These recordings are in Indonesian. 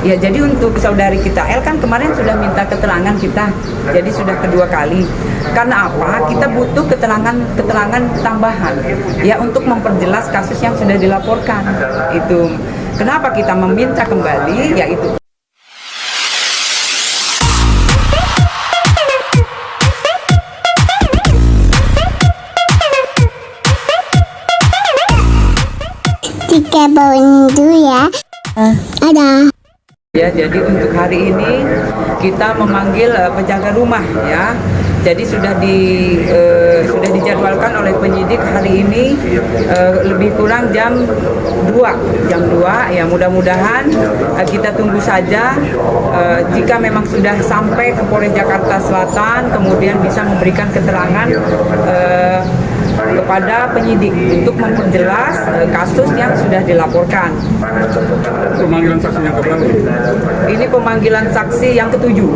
Ya, jadi untuk saudari kita L kan kemarin sudah minta keterangan kita, jadi sudah kedua kali. Karena apa? Kita butuh keterangan tambahan, ya untuk memperjelas kasus yang sudah dilaporkan. Itu kenapa kita meminta kembali, yaitu. Jika bawain dulu ya. Ada. Ya, jadi untuk hari ini kita memanggil penjaga rumah ya. Jadi sudah dijadwalkan oleh penyidik hari ini lebih kurang jam 2 ya, mudah-mudahan kita tunggu saja jika memang sudah sampai ke Polres Jakarta Selatan kemudian bisa memberikan keterangan kepada penyidik untuk memperjelas kasus yang sudah dilaporkan. Pemanggilan saksi yang keberapa? Ini pemanggilan saksi yang ketujuh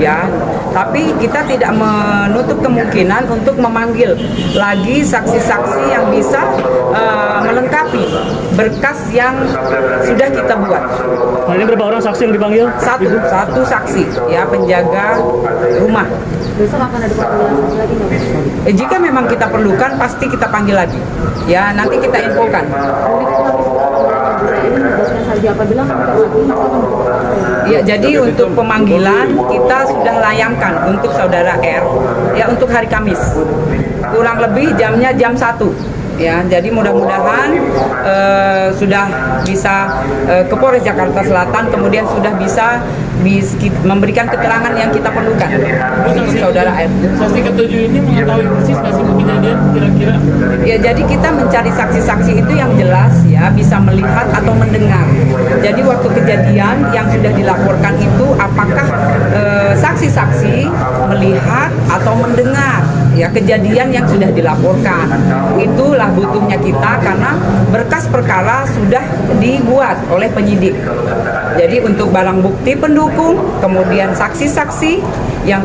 ya. Tapi kita tidak menutup kemungkinan untuk memanggil lagi saksi-saksi yang bisa melengkapi berkas yang sudah kita buat. Nah, ini berapa orang saksi yang dipanggil? Satu saksi ya, penjaga rumah. Besok akan ada panggilan saksi lagi nggak? Jika memang kita perlukan pasti kita panggil lagi. Ya, nanti kita infokan. Ini tugasnya saja apabila kita lagi maka akan Ya, jadi untuk pemanggilan kita sudah layangkan untuk saudara R ya untuk hari Kamis. Kurang lebih jamnya jam 1. Ya, jadi mudah-mudahan sudah bisa ke Polres Jakarta Selatan, kemudian sudah bisa memberikan keterangan yang kita perlukan untuk saudara R. Saksi ketujuh ini mengetahui persis masih kejadian kira-kira? Ya, jadi kita mencari saksi-saksi itu yang jelas ya, bisa melihat atau mendengar. Jadi waktu kejadian yang sudah dilaporkan itu apakah saksi-saksi melihat atau mendengar ya kejadian yang sudah dilaporkan. Itulah butuhnya kita karena berkas perkara sudah dibuat oleh penyidik. Jadi untuk barang bukti pendukung, kemudian saksi-saksi yang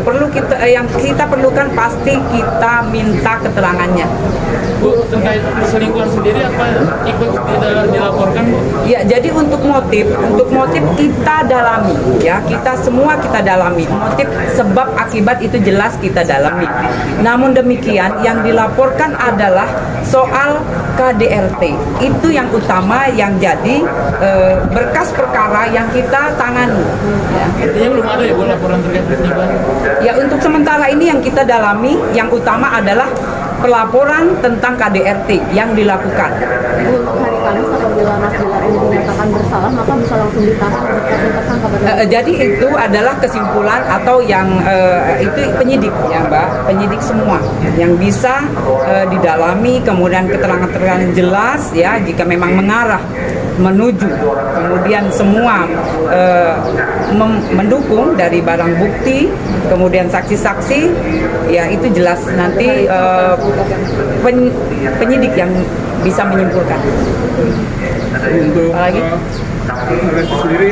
kita perlukan pasti kita minta keterangannya. Bu, terkait perselingkuhan sendiri apa ikut tidak dilaporkan, Bu? Ya, jadi untuk motif kita dalami ya, kita dalami motif sebab akibat itu jelas kita dalami. Namun demikian yang dilaporkan adalah soal KDRT. Itu yang utama yang jadi berkas perkara yang kita tangani. Ya. Artinya belum ada ya, Bu, laporan terkait perselingkuhan? Ya, untuk sementara ini yang kita dalami yang utama adalah pelaporan tentang KDRT yang dilakukan. untuk hari Kamis apabila Mas Bilar ini dinyatakan bersalah maka bisa langsung ditahan untuk tersangka pada Jadi itu adalah kesimpulan atau yang itu penyidik ya Mbak, penyidik semua yang bisa didalami, kemudian keterangan-keterangan jelas ya jika memang mengarah menuju, kemudian semua mendukung dari barang bukti, kemudian saksi-saksi ya itu jelas nanti penyidik yang bisa menyimpulkan. Untuk Apalagi? sendiri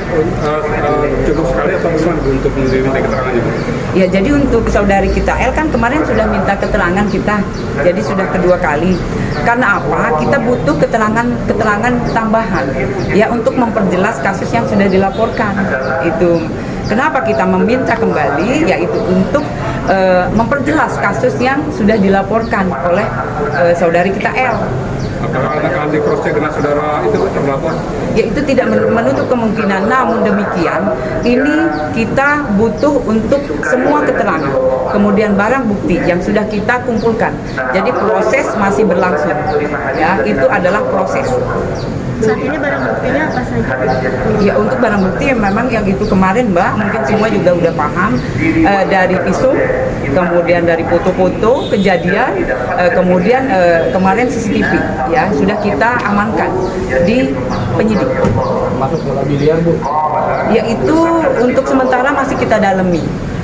cukup sekali atau bagaimana, Bu, untuk meminta keterangannya? Ya, jadi untuk saudari kita L kan kemarin sudah minta keterangan kita, jadi sudah kedua kali. Karena apa? Kita butuh keterangan tambahan, ya untuk memperjelas kasus yang sudah dilaporkan. Itu kenapa kita meminta kembali, yaitu untuk memperjelas kasus yang sudah dilaporkan oleh saudari kita L. Apakah akan di cross check dengan saudara itu terlapor? Ya, itu tidak menutup kemungkinan. Namun demikian, ini kita butuh untuk semua keterangan, kemudian barang bukti yang sudah kita kumpulkan. Jadi proses masih berlangsung. Ya, itu adalah proses. saat ini barang buktinya apa saja? Ya, untuk barang bukti yang memang yang itu kemarin Mbak, mungkin semua juga udah paham dari visum, kemudian dari foto-foto kejadian, kemudian kemarin CCTV ya sudah kita amankan di penyidik. Masuk bola biliar, Bu? Ya, itu untuk sementara masih kita dalami.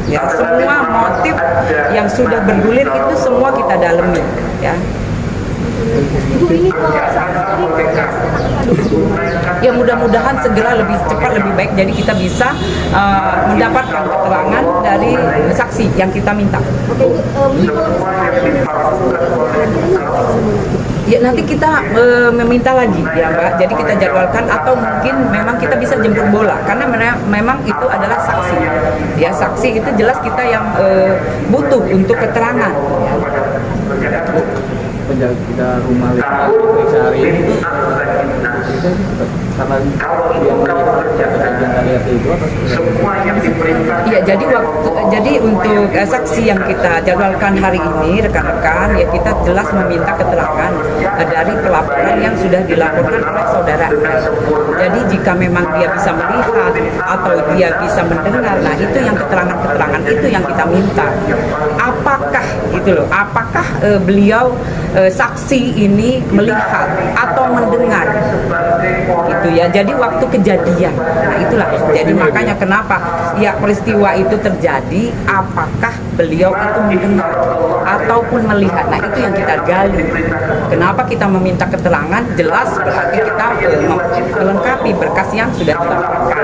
Ya, semua motif yang sudah bergulir itu semua kita dalami ya. Ibu ini Ya, mudah-mudahan segera lebih cepat lebih baik, jadi kita bisa mendapatkan keterangan dari saksi yang kita minta. Oke, Bu, ini kalau misalnya Ya nanti kita meminta lagi ya Mbak. Jadi kita jadwalkan atau mungkin memang kita bisa jemput bola karena memang itu adalah saksi. Ya saksi itu jelas kita yang butuh untuk keterangan. Penjaga rumah periksa hari ini itu karena yang lihat itu Iya, jadi untuk saksi yang kita jadwalkan hari ini rekan-rekan ya kita jelas meminta keterangan dari pelaporan yang sudah dilaporkan oleh saudara L. Jadi jika memang dia bisa melihat atau dia bisa mendengar, nah itu yang keterangan-keterangan itu yang kita minta. Apakah gitu loh? Apakah beliau saksi ini melihat atau mendengar gitu ya. Jadi waktu kejadian, nah itulah. Jadi makanya kenapa ya peristiwa itu terjadi, apakah beliau itu mendengar ataupun melihat. Nah itu yang kita gali. Kenapa kita meminta keterangan? Jelas berarti kita melengkapi berkas yang sudah dilaporkan.